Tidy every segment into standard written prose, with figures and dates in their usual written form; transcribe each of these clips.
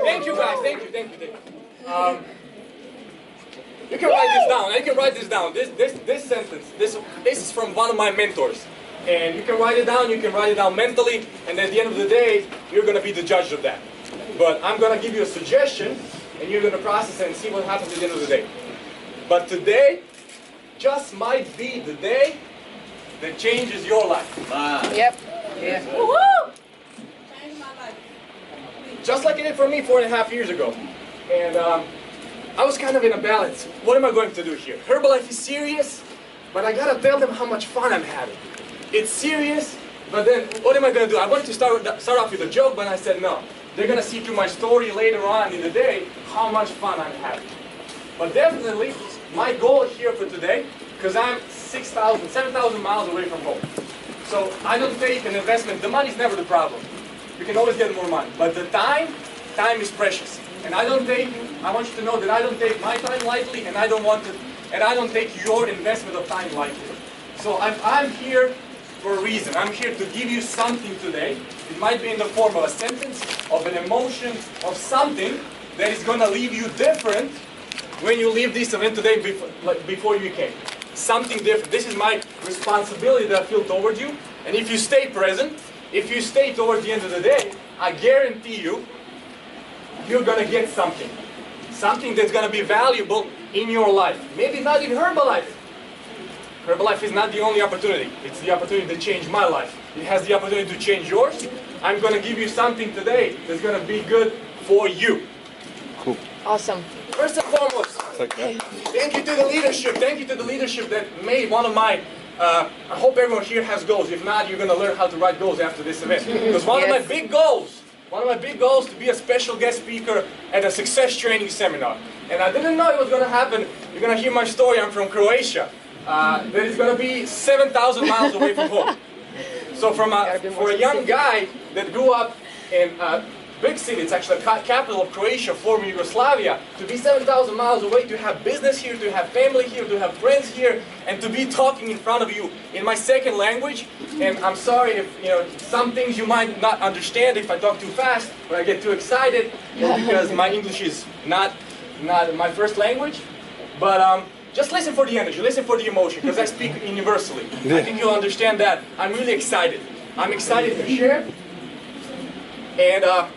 Thank you guys, thank you. You can write this down, you can write this down. This sentence, this is from one of my mentors. And you can write it down mentally, and at the end of the day, you're going to be the judge of that. But I'm going to give you a suggestion, and you're going to process it and see what happens at the end of the day. But today just might be the day that changes your life. Yep. Yeah. Woohoo! Changed my life. Just like it did for me 4.5 years ago. And I was kind of in a balance. What am I going to do here? Herbalife is serious, but I gotta tell them how much fun I'm having. It's serious, but then what am I gonna do? I wanted to start off with a joke, but I said no. They're gonna see through my story later on in the day how much fun I'm having. But definitely, my goal here for today, because I'm 7,000 miles away from home. So I don't take an investment. The money's never the problem. You can always get more money. But the time is precious. And I want you to know that I don't take my time lightly, and I don't take your investment of time lightly. So I'm here for a reason. I'm here to give you something today. It might be in the form of a sentence, of an emotion, of something that is going to leave you different when you leave this event today before you came. Something different. This is my responsibility that I feel towards you. And if you stay present, if you stay towards the end of the day, I guarantee you, you're going to get something. Something that's going to be valuable in your life. Maybe not in Herbalife. Herbalife is not the only opportunity. It's the opportunity to change my life. It has the opportunity to change yours. I'm going to give you something today that's going to be good for you. Cool. Awesome. First and foremost, thank you to the leadership. Thank you to the leadership that made one of my, I hope everyone here has goals. If not, you're going to learn how to write goals after this event. Because one of my big goals to be a special guest speaker at a success training seminar. And I didn't know it was going to happen. You're going to hear my story. I'm from Croatia. That is going to be 7,000 miles away from home. So for a young guy that grew up in a big city, it's actually the capital of Croatia, former Yugoslavia, to be 7,000 miles away, to have business here, to have family here, to have friends here, and to be talking in front of you in my second language. And I'm sorry if some things you might not understand if I talk too fast, or I get too excited, because my English is not my first language. But just listen for the energy, listen for the emotion, because I speak universally. I think you'll understand that. I'm really excited. I'm excited to share. And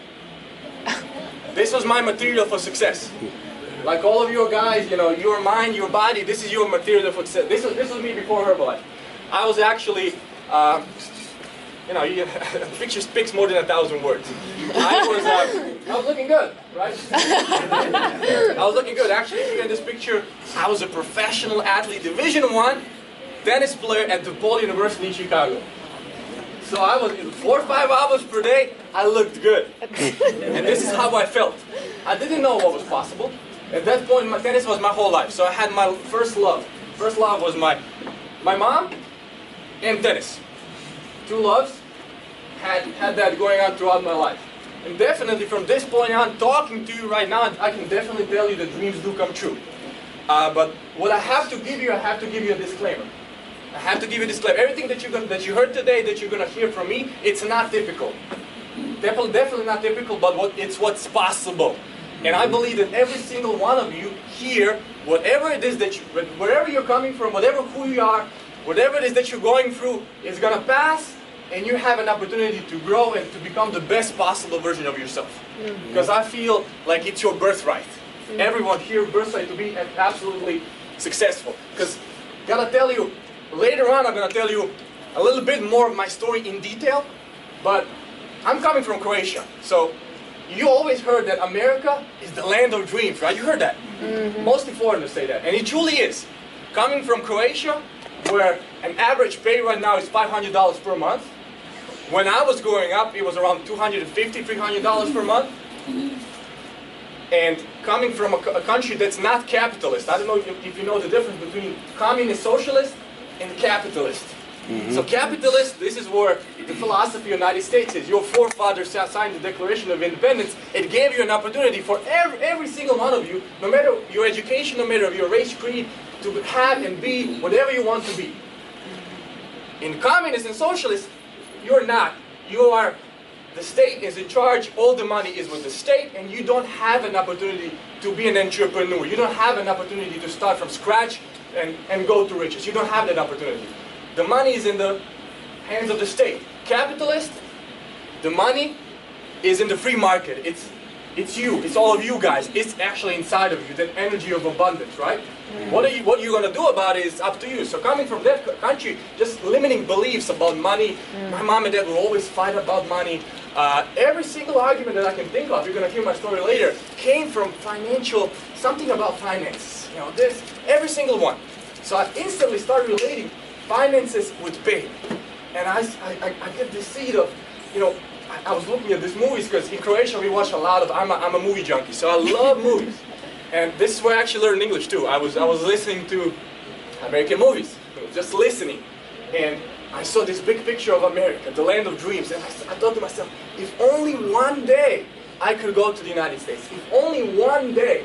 this was my material for success. Like all of you guys, your mind, your body, this is your material for success. This was me before Herbalife. I was actually, a picture speaks more than 1,000 words. I was looking good, right? I was looking good. Actually, if you get this picture, I was a professional athlete, Division I tennis player at DePaul University in Chicago. So I was in 4 or 5 hours per day, I looked good. And this is how I felt. I didn't know what was possible. At that point, tennis was my whole life. So I had my first love. First love was my mom and tennis. 2 loves, had that going on throughout my life. And definitely from this point on, talking to you right now, I can definitely tell you that dreams do come true. But what I have to give you a disclaimer. I have to give you a disclaimer. Everything that you heard today, that you're going to hear from me, it's not typical. Definitely not typical, but it's what's possible. And I believe that every single one of you here, whatever it is wherever you're coming from, who you are, whatever it is that you're going through, is going to pass, and you have an opportunity to grow and to become the best possible version of yourself. Because I feel like it's your birthright. Everyone here, birthright to be absolutely successful. Because, gotta tell you, later on I'm gonna tell you a little bit more of my story in detail, but I'm coming from Croatia. So, you always heard that America is the land of dreams, right? You heard that. Mostly foreigners say that, and it truly is. Coming from Croatia, where an average pay right now is $500 per month. When I was growing up, it was around $250, $300 per month. And coming from a country that's not capitalist, I don't know if you know the difference between communist socialist and capitalist. So capitalist, this is where the philosophy of the United States is. Your forefathers signed the Declaration of Independence. It gave you an opportunity for every single one of you, no matter your education, no matter your race, creed, to have and be whatever you want to be. In communist and socialist, you're not. You are the state is in charge, all the money is with the state, and you don't have an opportunity to be an entrepreneur. You don't have an opportunity to start from scratch and go to riches. You don't have that opportunity. The money is in the hands of the state. Capitalist, the money is in the free market. It's you. It's all of you guys. It's actually inside of you, that energy of abundance, right? What you're going to do about it is up to you. So coming from that country, just limiting beliefs about money. My mom and dad will always fight about money. Every single argument that I can think of, you're going to hear my story later, came from financial, something about finance. You know, this, every single one. So I instantly started relating finances with pain. And I get this seed of, you know, I was looking at these movies because in Croatia we watch a lot of, I'm a movie junkie, so I love movies. And this is where I actually learned English too. I was listening to American movies, just listening. And I saw this big picture of America, the land of dreams. And I thought to myself, if only one day I could go to the United States. If only one day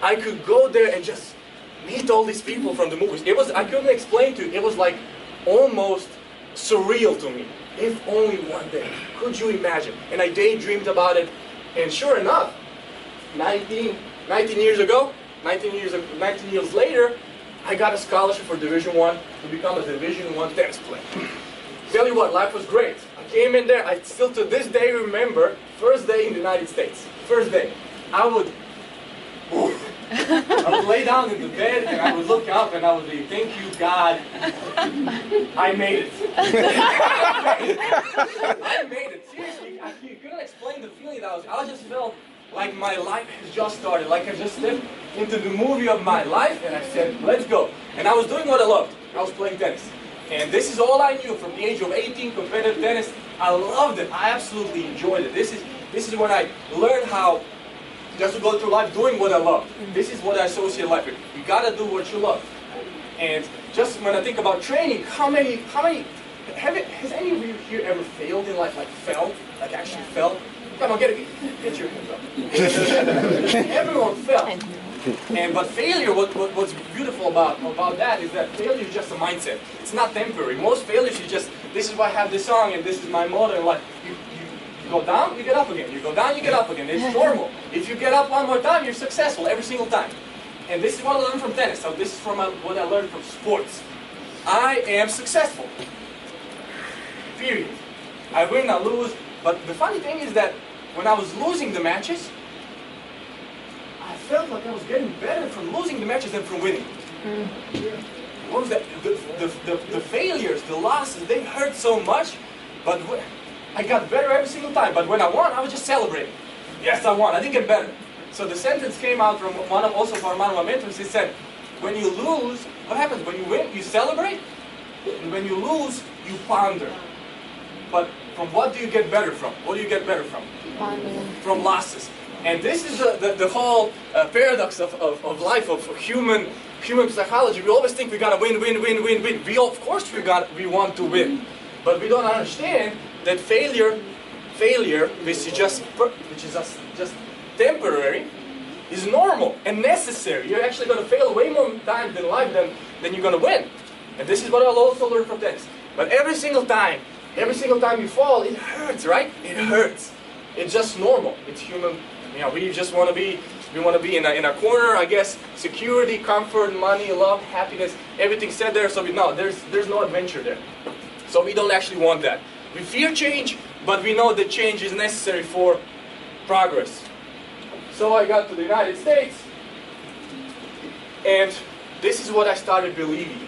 I could go there and just meet all these people from the movies. It was, I couldn't explain to you, it was like almost surreal to me. If only one day. Could you imagine? And I daydreamed about it. And sure enough, 19 years ago, 19 years later, I got a scholarship for Division I to become a Division I tennis player. Tell you what, life was great. I came in there, I still to this day remember, first day in the United States. First day. I would lay down in the bed and I would look up and I would say, thank you God, I made it. I made it. Seriously, I couldn't explain the feeling that I just felt like my life has just started, like I just stepped into the movie of my life and I said, let's go. And I was doing what I loved. I was playing tennis. And this is all I knew from the age of 18, competitive tennis. I loved it. I absolutely enjoyed it. This is when I learned how just to go through life doing what I love. This is what I associate life with. You gotta do what you love. And just when I think about training, has any of you here ever failed in life? Like failed? Like actually failed? Come on, get your hands up. Everyone fell. But failure, what's beautiful about that is that failure is just a mindset. It's not temporary. Most failures, this is why I have this song and this is my motto in life. You go down, you get up again. You go down, you get up again. It's normal. If you get up one more time, you're successful every single time. And this is what I learned from tennis. So this is from what I learned from sports. I am successful. Period. I win, I lose. But the funny thing is that when I was losing the matches, I felt like I was getting better from losing the matches than from winning. What was that? The failures, the losses, they hurt so much, but I got better every single time. But when I won, I was just celebrating. Yes, I won. I didn't get better. So the sentence came out from one of my mentors. He said, when you lose, what happens? When you win, you celebrate. And when you lose, you ponder. But from what do you get better from? What do you get better from? Pondering. From losses. And this is the whole paradox of life, of human psychology. We always think we gotta win. Of course we want to win. But we don't understand that failure, which is just temporary, is normal and necessary. You're actually going to fail way more times in life than you're going to win. And this is what I'll also learn from this. But every single time you fall, it hurts, right? It hurts. It's just normal. It's human. You know, we just want to be. We want to be in a corner, I guess. Security, comfort, money, love, happiness, everything said there. So there's no adventure there. So we don't actually want that. We fear change, but we know that change is necessary for progress. So I got to the United States, and this is what I started believing.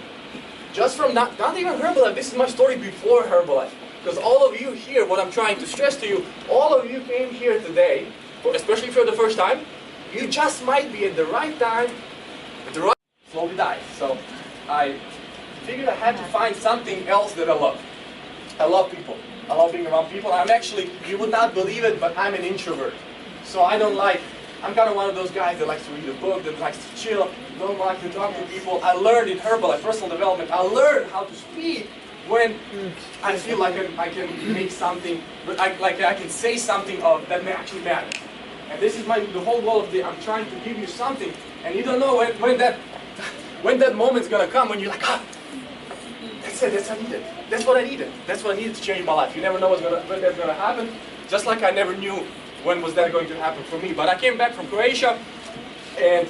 Just from not even Herbalife, this is my story before Herbalife. Because all of you here, what I'm trying to stress to you, all of you came here today, especially for the first time, you just might be at the right time, at the right slowly die. So I figured I had to find something else that I love. I love people. I love being around people. I'm actually, you would not believe it, but I'm an introvert. So I'm kind of one of those guys that likes to read a book, that likes to chill, don't like to talk to people. I learned in Herbalife, personal development, I learned how to speak when I feel like I can make something, like I can say something that may actually matter. And this is the whole goal of I'm trying to give you something, and you don't know when that moment's gonna come, when you're like, that's it, that's what I needed. That's what I needed to change my life. You never know when that's gonna happen. Just like I never knew when was that going to happen for me. But I came back from Croatia, and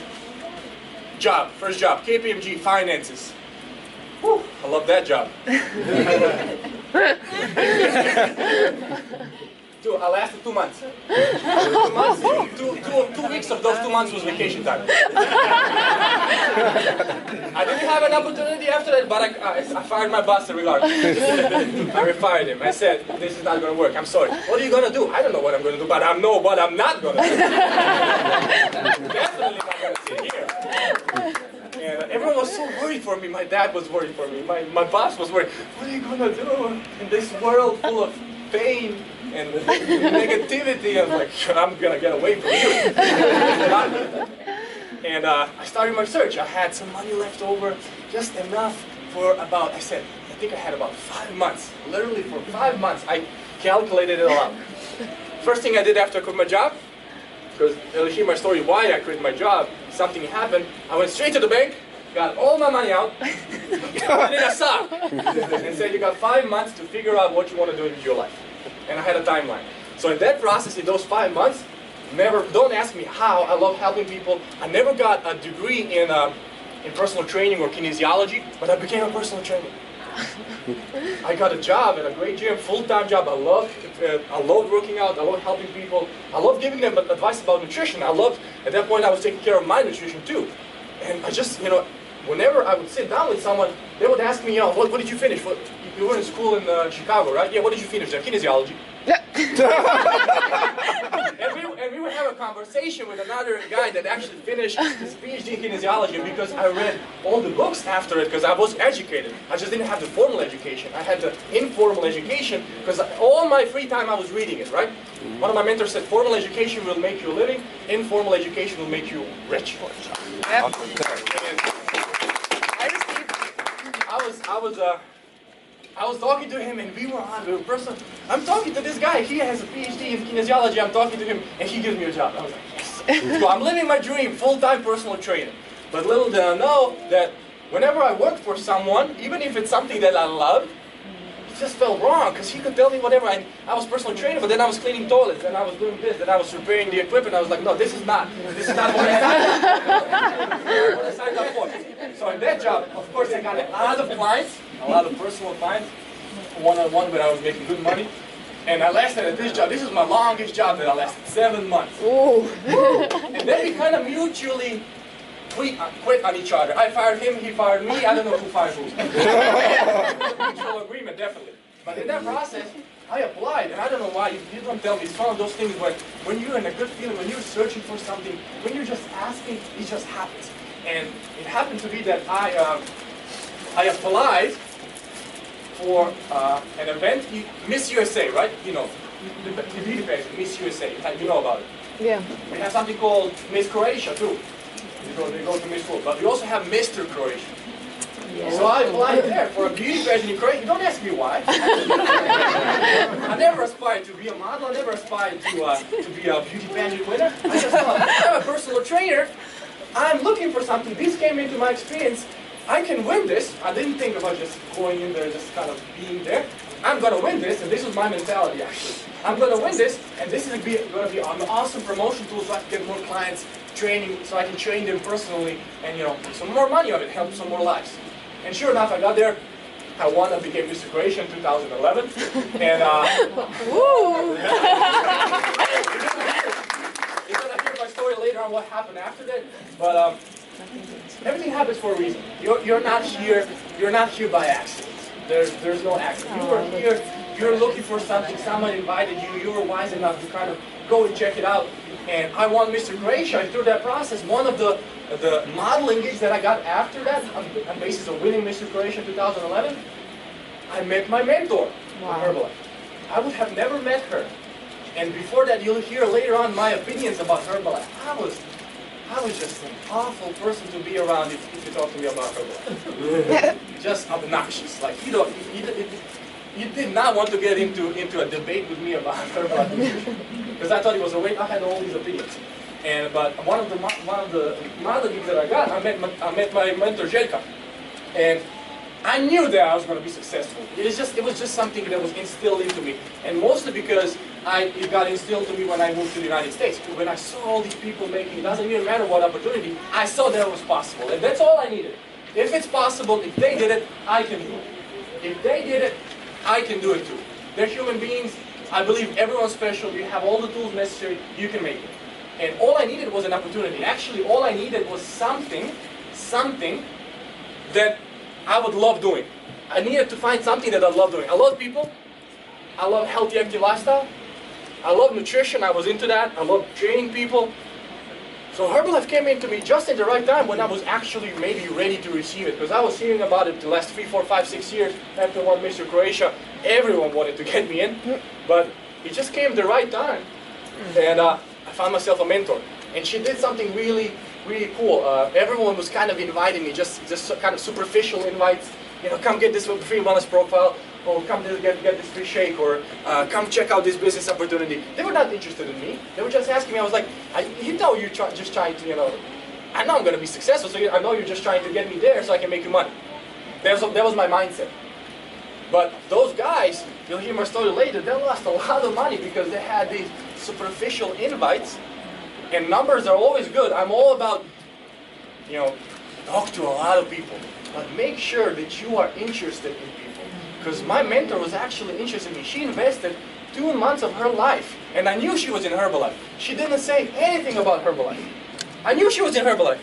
first job, KPMG finances. Whew, I love that job. I lasted 2 months. 2 months, two weeks of those 2 months was vacation time. I didn't have an opportunity after that, but I fired my boss regardless. I fired him. I said, this is not going to work. I'm sorry. What are you going to do? I don't know what I'm going to do, but I know what I'm not going to do. Definitely not going to sit here. And everyone was so worried for me. My dad was worried for me. My boss was worried. What are you going to do in this world full of pain and negativity? I'm like, I'm going to get away from you. And I started my search. I had some money left over, just enough for about, I think I had about 5 months. Literally for 5 months, I calculated it all out. First thing I did after I quit my job, because you'll hear my story why I quit my job, something happened. I went straight to the bank, got all my money out, put it in a sock, and said, you got 5 months to figure out what you want to do in your life. And I had a timeline. So in that process, in those 5 months, don't ask me how, I love helping people. I never got a degree in personal training or kinesiology, but I became a personal trainer. I got a job at a great gym, full-time job. I love working out, I love helping people. I love giving them advice about nutrition. At that point I was taking care of my nutrition too. And I just, whenever I would sit down with someone, they would ask me, what did you finish? You were in school in Chicago, right? Yeah, what did you finish there? Kinesiology. and we would have a conversation with another guy that actually finished his PhD in kinesiology, and because I read all the books after it, because I was educated. I just didn't have the formal education. I had the informal education, because all my free time I was reading it, right? One of my mentors said, formal education will make you a living, informal education will make you rich. Yep. I was talking to him, and we were personal. I'm talking to this guy. He has a PhD in kinesiology. I'm talking to him, and he gives me a job. I was like, yes. So I'm living my dream, full-time personal trainer. But little did I know that whenever I worked for someone, even if it's something that I loved, it just felt wrong, because he could tell me whatever. I was personal trainer, but then I was cleaning toilets, and I was doing this, and I was repairing the equipment. I was like, no, this is not what I signed up for. So in that job, of course, I got a lot of clients, a lot of personal clients, one-on-one, where I was making good money. And I lasted at this job. This is my longest job that I lasted 7 months. Ooh. And then we kind of mutually quit on each other. I fired him, he fired me. I don't know who fired who. Mutual agreement, definitely. But in that process, I applied, and I don't know why. You don't tell me. It's one of those things where when you're in a good feeling, when you're searching for something, when you're just asking, it just happens. And it happened to be that I applied for an event, Miss USA, right? You know, the beauty pageant, Miss USA. You know about it. Yeah. We have something called Miss Croatia too. They go to Miss World, but we also have Mr. Croatia. Yeah. So I applied there for a beauty pageant in Croatia. Don't ask me why. I never aspired to be a model. I never aspired to be a beauty pageant winner. I just thought, I'm a personal trainer. I'm looking for something. This came into my experience. I can win this. I didn't think about just going in there, just kind of being there. I'm going to win this, and this was my mentality actually. I'm going to win this, and this is going to be an awesome promotion tool so I can get more clients, training, so I can train them personally, and some more money of it, help some more lives. And sure enough, I got there. I won. I became Mr. Croatia in 2011, and Woo! You're going to hear my story later on what happened after that, but everything happens for a reason. You're not here by accident. There's no accident. You are here, you're looking for something, someone invited you, you were wise enough to kind of go and check it out. And I won Mr. Croatia, and through that process, one of the modeling gigs that I got after that, on the basis of winning Mr. Croatia in 2011, I met my mentor, Herbalife. I would have never met her. And before that, you'll hear later on my opinions about Herbalife. I was just an awful person to be around if you talk to me about Herbalife. Just obnoxious. Like you did not want to get into a debate with me about Herbalife nutrition, because I thought it was a waste. I had all these opinions. But one of the modeling that I got, I met my mentor Jelka, and I knew that I was going to be successful. It was just something that was instilled into me, and mostly because it got instilled to me when I moved to the United States. When I saw all these people making, it doesn't even matter what opportunity, I saw that it was possible. And that's all I needed. If it's possible, if they did it, I can do it. If they did it, I can do it too. They're human beings. I believe everyone's special. You have all the tools necessary. You can make it. And all I needed was an opportunity. Actually, all I needed was something that I would love doing. I needed to find something that I love doing. I love people. I love healthy, active lifestyle. I love nutrition. I was into that. I love training people. So Herbalife came into me just at the right time when I was actually maybe ready to receive it. Because I was hearing about it the last 3, 4, 5, 6 years after one Mr. Croatia. Everyone wanted to get me in. But it just came at the right time. And I found myself a mentor. And she did something really, really cool. Everyone was kind of inviting me, just kind of superficial invites. You know, come get this free wellness profile, or come get this free shake, or come check out this business opportunity. They were not interested in me. They were just asking me. I was like, you know, you're just trying to, you know, I know I'm going to be successful, so I know you're just trying to get me there so I can make you money. That was my mindset. But those guys, you'll hear my story later, they lost a lot of money because they had these superficial invites, and numbers are always good. I'm all about, you know, talk to a lot of people, but make sure that you are interested in people. Because my mentor was actually interested in me. She invested 2 months of her life, and I knew she was in Herbalife. She didn't say anything about Herbalife. I knew she was in Herbalife.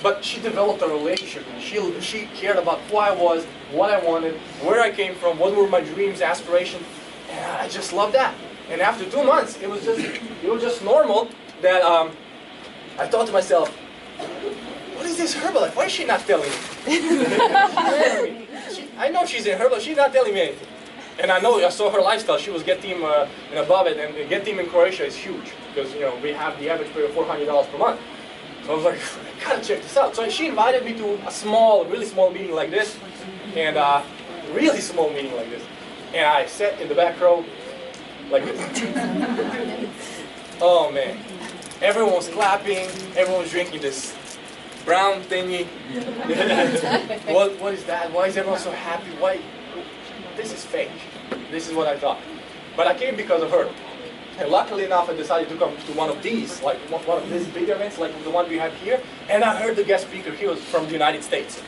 But she developed a relationship with me. She cared about who I was, what I wanted, where I came from, what were my dreams, aspirations, and I just loved that. And after 2 months, it was just normal that I thought to myself, what is this Herbalife? Why is she not telling me? I know she's in Herbalife, she's not telling me anything. And I saw her lifestyle. She was Get Team and above it, and Get Team in Croatia is huge because, you know, we have the average pay of $400 per month. So I was like, I gotta check this out. So she invited me to a small, really small meeting like this, and really small meeting like this. And I sat in the back row like this. Oh man, everyone was clapping, everyone was drinking this brown thingy. What is that? Why is everyone so happy? Why? This is fake. This is what I thought. But I came because of her. And luckily enough, I decided to come to one of these, like one of these big events, like the one we have here. And I heard the guest speaker. He was from the United States.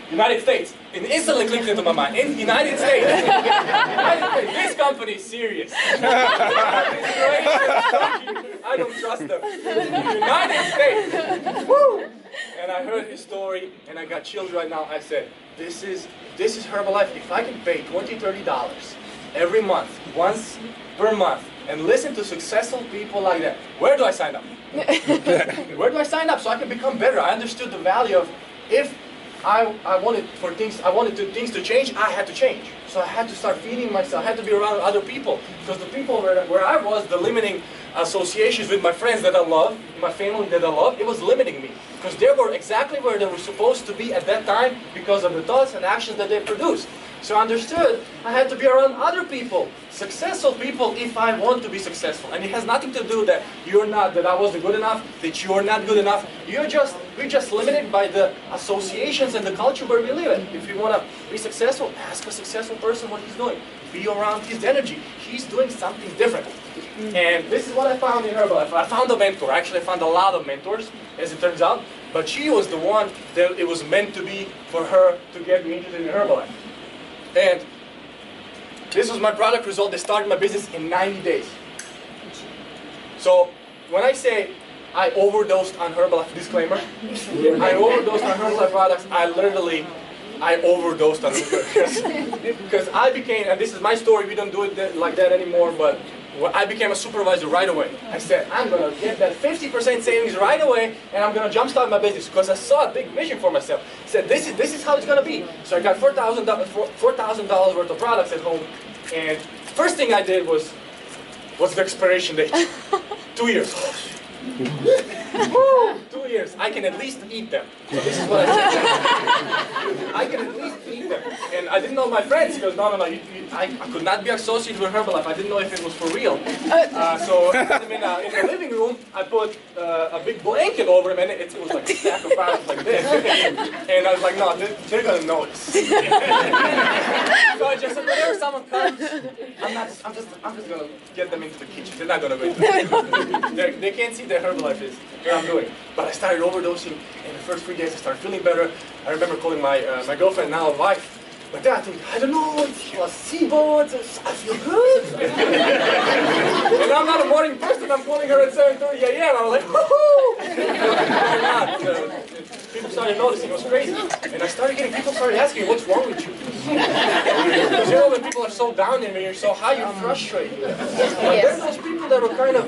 United States. It instantly clicked into my mind. In the United States. United States. This company is serious. I don't trust them. United States. Woo! And I heard his story, and I got chills right now. I said, this is Herbalife. If I can pay $20, $30 every month, once per month, and listen to successful people like that, where do I sign up? Where do I sign up so I can become better? I understood the value of if I wanted things to change, I had to change. So I had to start feeding myself. I had to be around other people, because the people where I was, the limiting associations with my friends that I love, my family that I love, it was limiting me. Because they were exactly where they were supposed to be at that time because of the thoughts and actions that they produced. So I understood I had to be around other people, successful people, if I want to be successful. And it has nothing to do that that I wasn't good enough, that you're not good enough. We're just limited by the associations and the culture where we live in. If you want to be successful, ask a successful person what he's doing. Be around his energy. He's doing something different. And this is what I found in Herbalife. I found a mentor. Actually, I found a lot of mentors, as it turns out. But she was the one that it was meant to be for her to get me interested in Herbalife. And this was my product result. They started my business in 90 days. So when I say I overdosed on Herbalife, disclaimer, I overdosed on Herbalife products, I overdosed on it. Because I became, and this is my story, we don't do it like that anymore, but I became a supervisor right away. I said, I'm going to get that 50% savings right away, and I'm going to jumpstart my business, because I saw a big vision for myself. I said, this is how it's going to be. So I got $4,000 worth of products at home, and first thing I did was, what's the expiration date? 2 years. Woo! 2 years. I can at least eat them. So this is what I said. I can at least eat them. And I didn't know my friends, because I could not be associated with Herbalife. I didn't know if it was for real. So in the living room, I put a big blanket over them, and it was like a stack of products like this. And I was like, no, they're going to notice. So I just said, whenever someone comes, I'm just gonna get them into the kitchen. They're not gonna go into the kitchen. They can't see the Herbalife is what I'm doing. But I started overdosing, and the first 3 days I started feeling better. I remember calling my my girlfriend, now wife, like that. I think, I don't know, it's placebo. I feel good. And I'm not a morning person. I'm calling her at 7:30 a.m. I was like, woohoo! Why not? People started noticing. It was crazy. And I started getting, people started asking me, what's wrong with you? Because you know, when people are so down and when you're so high, you're frustrated. But there's those people that were kind of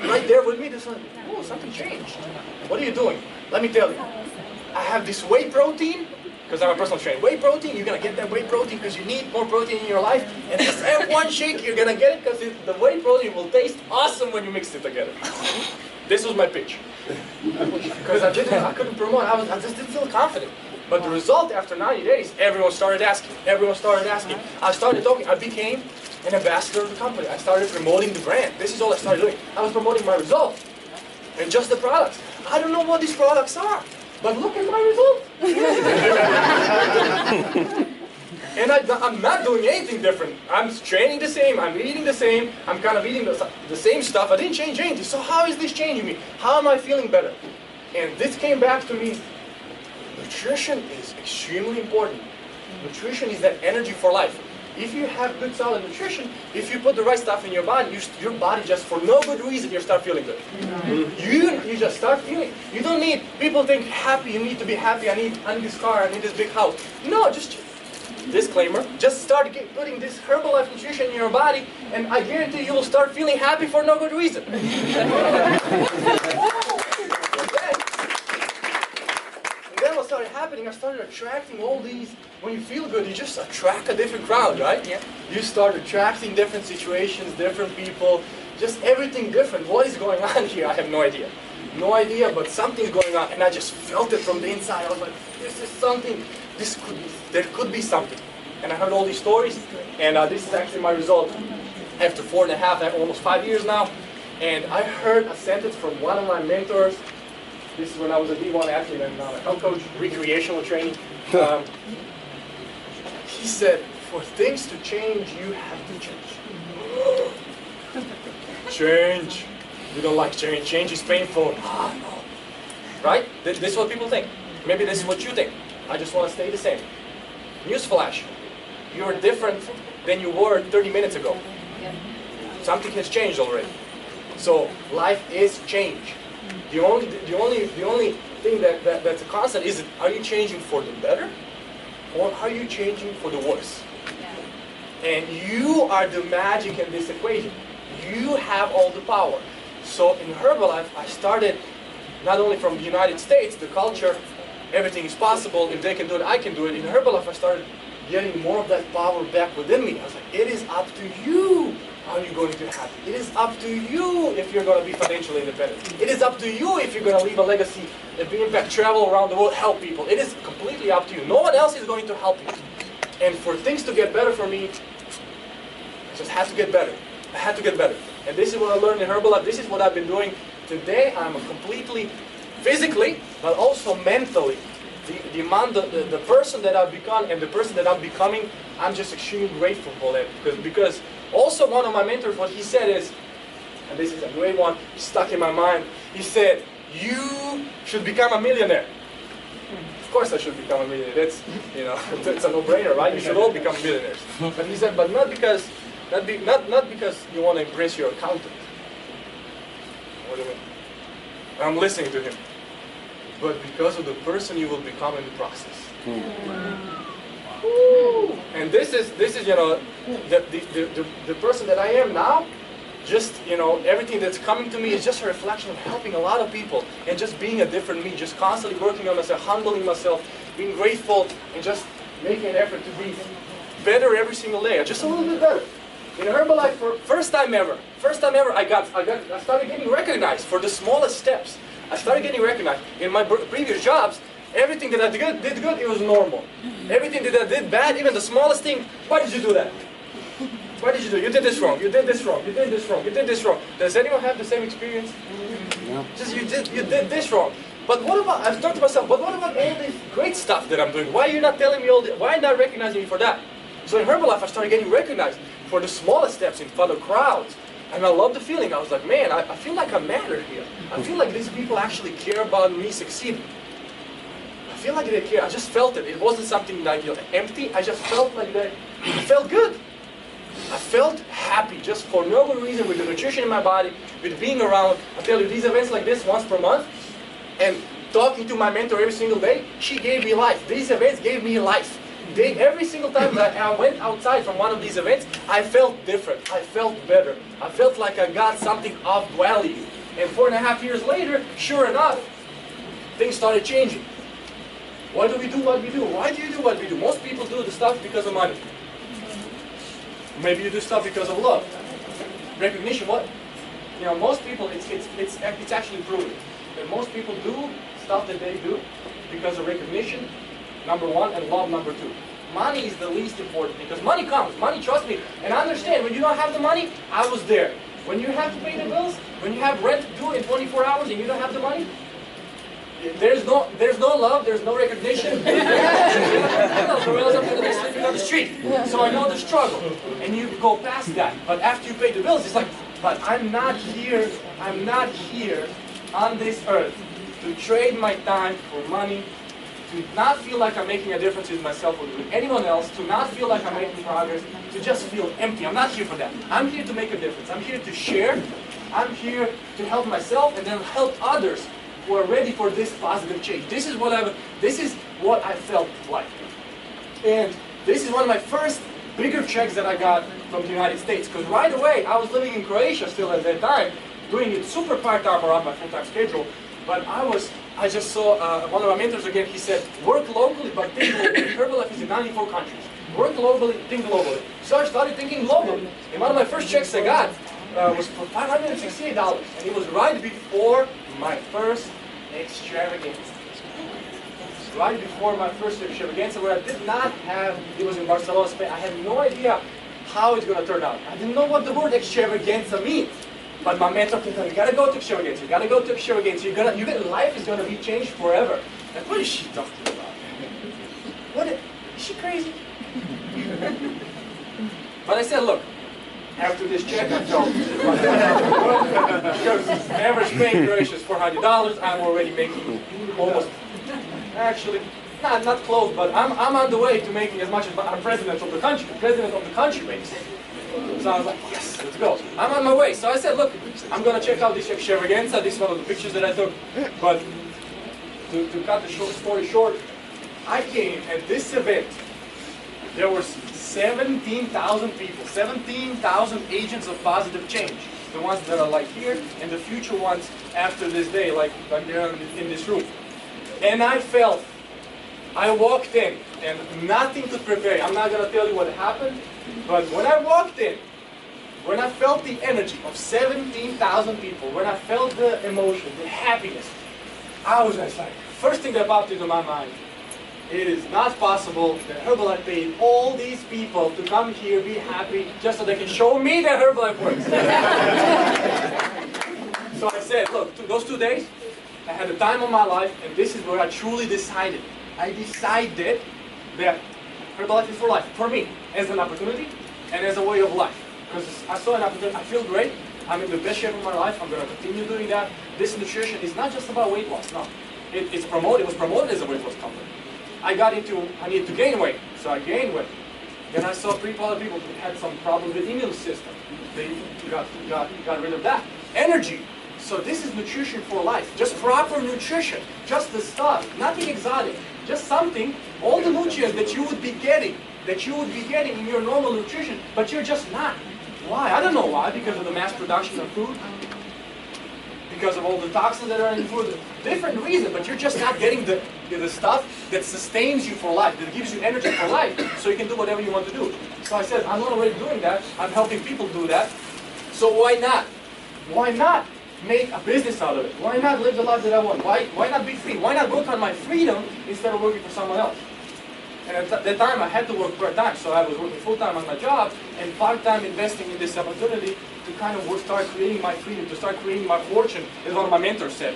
right there with me. They're like, oh, something changed. What are you doing? Let me tell you. I have this whey protein, because I'm a personal trainer. Whey protein, you're going to get that whey protein because you need more protein in your life. And just have one shake, you're going to get it because the whey protein will taste awesome when you mix it together. This was my pitch. Because I couldn't promote, I just didn't feel confident. But the result, after 90 days, everyone started asking. Everyone started asking. I started talking. I became an ambassador of the company. I started promoting the brand. This is all I started doing. I was promoting my results and just the products. I don't know what these products are, but look at my result. And I'm not doing anything different. I'm training the same. I'm eating the same. I'm kind of eating the same stuff. I didn't change anything. So how is this changing me? How am I feeling better? And this came back to me. Nutrition is extremely important. Nutrition is that energy for life. If you have good solid nutrition, if you put the right stuff in your body, your body just for no good reason, you start feeling good. You just start feeling. You don't need, people think happy, you need to be happy, I need this car, I need this big house. No, just, disclaimer, just start putting this Herbalife nutrition in your body and I guarantee you will start feeling happy for no good reason. What started happening, I started attracting all these, when you feel good, you just attract a different crowd, right? Yeah. You start attracting different situations, different people, just everything different. What is going on here? I have no idea. No idea, but something's going on, and I just felt it from the inside. I was like, this is something, there could be something. And I heard all these stories, and this is actually my result after 4.5, almost 5 years now. And I heard a sentence from one of my mentors. This is when I was a D1 athlete and now a health coach, recreational training. He said, for things to change, you have to change. Change. You don't like change. Change is painful. Ah, no. Right? This is what people think. Maybe this is what you think. I just want to stay the same. Newsflash. You're different than you were 30 minutes ago. Something has changed already. So life is change. The only thing that's a constant is, are you changing for the better or are you changing for the worse? And you are the magic in this equation. You have all the power. So in Herbalife, I started not only from the United States, the culture, everything is possible. If they can do it, I can do it. In Herbalife, I started getting more of that power back within me. I was like, it is up to you. How are you going to be happy? It is up to you if you're going to be financially independent. It is up to you if you're going to leave a legacy, be impact, travel around the world, help people. It is completely up to you. No one else is going to help you. And for things to get better for me, I just had to get better. I had to get better. And this is what I learned in Herbalife. This is what I've been doing. Today I'm completely, physically, but also mentally. The person that I've become and the person that I'm becoming, I'm just extremely grateful for that. Because also one of my mentors, what he said is, and this is a great one, stuck in my mind, he said, you should become a millionaire. Of course I should become a millionaire. That's, it's a no-brainer, right? You should all become millionaires. But he said, but not because you want to impress your accountant. What do you mean? I'm listening to him. But because of the person you will become in the process. And this is the person that I am now. Just everything that's coming to me is just a reflection of helping a lot of people and just being a different me. Just constantly working on myself, humbling myself, being grateful, and just making an effort to be better every single day. Just a little bit better. In Herbalife, for first time ever, I started getting recognized for the smallest steps. I started getting recognized. In my previous jobs, everything that I did good, it was normal. Everything that I did bad, even the smallest thing, why did you do that? Why did you do it? You did this wrong, you did this wrong, you did this wrong, you did this wrong. Does anyone have the same experience? Yeah. Just you did this wrong. But what about, I've thought to myself, but what about all this great stuff that I'm doing? Why are you not telling me all this? Why are you not recognizing me for that? So in Herbalife, I started getting recognized. for the smallest steps in front of crowds. And I love the feeling. I was like, man, I feel like I matter here. I feel like these people actually care about me succeeding. I feel like they care. I just felt it. It wasn't something like, you know, empty. I just felt like that. I felt good. I felt happy just for no good reason, with the nutrition in my body, with being around. I tell you, these events like this once per month, and talking to my mentor every single day, she gave me life. These events gave me life. Every single time that I went outside from one of these events, I felt different. I felt better. I felt like I got something of value. And 4.5 years later, sure enough, things started changing. Why do we do what we do? Why do you do what we do? Most people do the stuff because of money. Maybe you do stuff because of love. Recognition, what? You know, most people, it's actually proven that most people do stuff that they do because of recognition, number one, and love, number two. Money is the least important, because money comes. Money, trust me. And I understand, when you don't have the money, I was there. When you have to pay the bills, when you have rent due in 24 hours and you don't have the money, there's no love, there's no recognition. Or else I'm going to be sleeping on the street. So I know the struggle. And you go past that. But after you pay the bills, it's like, but I'm not here on this earth to trade my time for money, to not feel like I'm making a difference with myself or with anyone else, to not feel like I'm making progress, to just feel empty. I'm not here for that. I'm here to make a difference. I'm here to share. I'm here to help myself and then help others who are ready for this positive change. This is what I felt like. And this is one of my first bigger checks that I got from the United States, because right away I was living in Croatia still at that time, doing it super part-time around my full-time schedule. But I just saw one of my mentors again, he said, work locally but think globally. Herbalife is in 94 countries. Work globally, think globally. So I started thinking globally. And one of my first checks I got was for $568. And it was right before my first extravaganza. Right before my first extravaganza, where I did not have, it was in Barcelona, Spain. I had no idea how it's going to turn out. I didn't know what the word extravaganza means. But my mentor told me, you gotta go to extravaganza, you gotta go to extravaganza, life is gonna be changed forever. Like, what is she talking about? Is she crazy? But I said, look, after this check, I felt because average pay in Croatia is $400, I'm already making almost, actually, not close, but I'm on the way to making as much as our president of the country makes. So I was like, yes, let's go. I'm on my way. So I said, look, I'm going to check out this extravaganza. This is one of the pictures that I took. But to cut the story short, I came at this event. There were 17,000 people, 17,000 agents of positive change. The ones that are like here, and the future ones after this day, like they're in this room. And I walked in, and nothing to prepare. I'm not going to tell you what happened. But when I walked in, when I felt the energy of 17,000 people, when I felt the emotion, the happiness, I was just like, first thing that popped into my mind, it is not possible that Herbalife paid all these people to come here, be happy, just so they can show me that Herbalife works. So I said, look, those 2 days, I had the time of my life, and this is where I truly decided. I decided that Herbalife is for life, for me, as an opportunity and as a way of life. Because I saw an opportunity, I feel great, I'm in the best shape of my life, I'm going to continue doing that. This nutrition is not just about weight loss, no. It was promoted as a weight loss company. I needed to gain weight, so I gained weight. Then I saw other people who had some problem with the immune system. They got rid of that. Energy. So this is nutrition for life, just proper nutrition, just the stuff, nothing exotic. Just something, all the nutrients that you would be getting in your normal nutrition, but you're just not. Why? I don't know why, because of the mass production of food, because of all the toxins that are in food, different reason, but you're just not getting the stuff that sustains you for life, that gives you energy for life, so you can do whatever you want to do. So I said, I'm not already doing that, I'm helping people do that, so why not? Why not make a business out of it? Why not live the life that I want? Why not be free? Why not work on my freedom instead of working for someone else? And at that time I had to work part-time, so I was working full-time on my job and part-time investing in this opportunity to kind of start creating my freedom, to start creating my fortune, as one of my mentors said.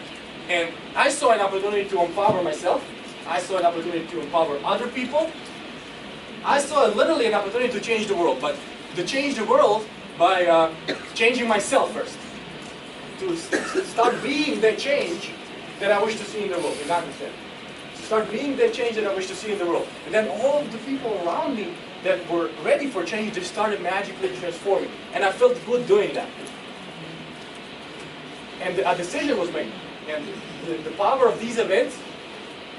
And I saw an opportunity to empower myself. I saw an opportunity to empower other people. I saw literally an opportunity to change the world, but to change the world by changing myself first. To start being the change that I wish to see in the world, in that sense. To start being the change that I wish to see in the world. And then all of the people around me that were ready for change, they started magically transforming. And I felt good doing that. And a decision was made. And the power of these events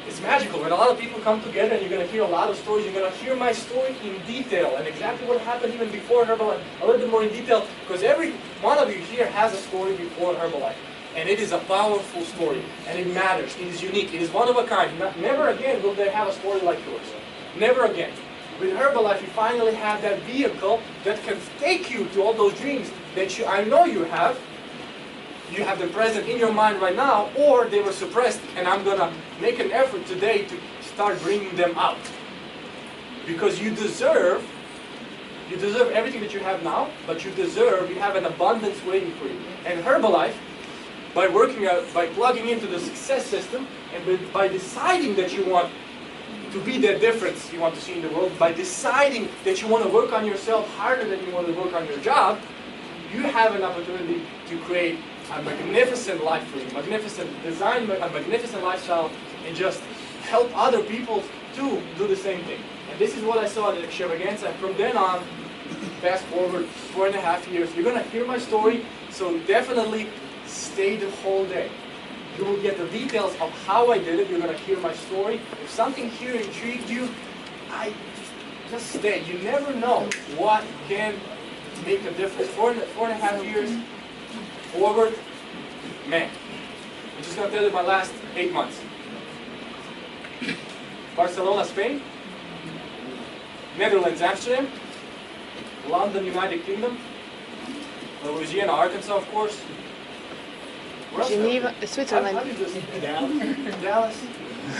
is magical. When a lot of people come together and you're going to hear a lot of stories, you're going to hear my story in detail and exactly what happened even before Herbalife, a little bit more in detail, because every one of you here has a story before Herbalife. And it is a powerful story, and it matters. It is unique. It is one of a kind. Never again will they have a story like yours. Never again. With Herbalife, you finally have that vehicle that can take you to all those dreams that I know you have. You have them present in your mind right now, or they were suppressed, and I'm going to make an effort today to start bringing them out. Because you deserve everything that you have now, but you have an abundance waiting for you. And Herbalife, by plugging into the success system, and by deciding that you want to be the difference you want to see in the world, by deciding that you want to work on yourself harder than you want to work on your job, you have an opportunity to create a magnificent life for you, design a magnificent lifestyle, and just help other people to do the same thing. And this is what I saw at the extravaganza. And from then on, fast forward 4.5 years, you're going to hear my story, so definitely stay the whole day. You will get the details of how I did it. You're going to hear my story. If something here intrigued you, just stay. You never know what can make a difference. 4.5 years forward, man. I'm just going to tell you my last 8 months. Barcelona, Spain. Netherlands, Amsterdam. London, United Kingdom. Louisiana, Arkansas, of course. Geneva, Switzerland. I've been just Dallas.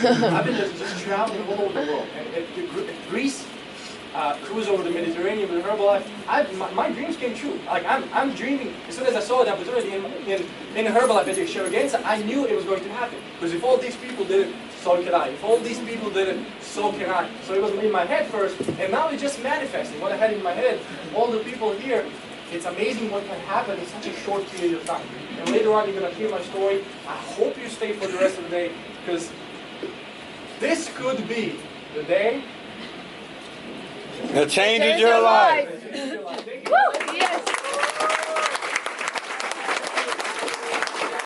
I've been just traveling all over the world. And Greece, cruise over the Mediterranean with Herbalife. My dreams came true. Like I'm dreaming. As soon as I saw the opportunity in Herbalife at the extravaganza, I knew it was going to happen. Because if all these people did it, so can I. If all these people did it, so can I. So it was in my head first, and now it's just manifesting. What I had in my head, all the people here, it's amazing what can happen in such a short period of time. And later on, you're going to hear my story. I hope you stay for the rest of the day, because this could be the day that changes your life. that changes your life. Thank you. Yes.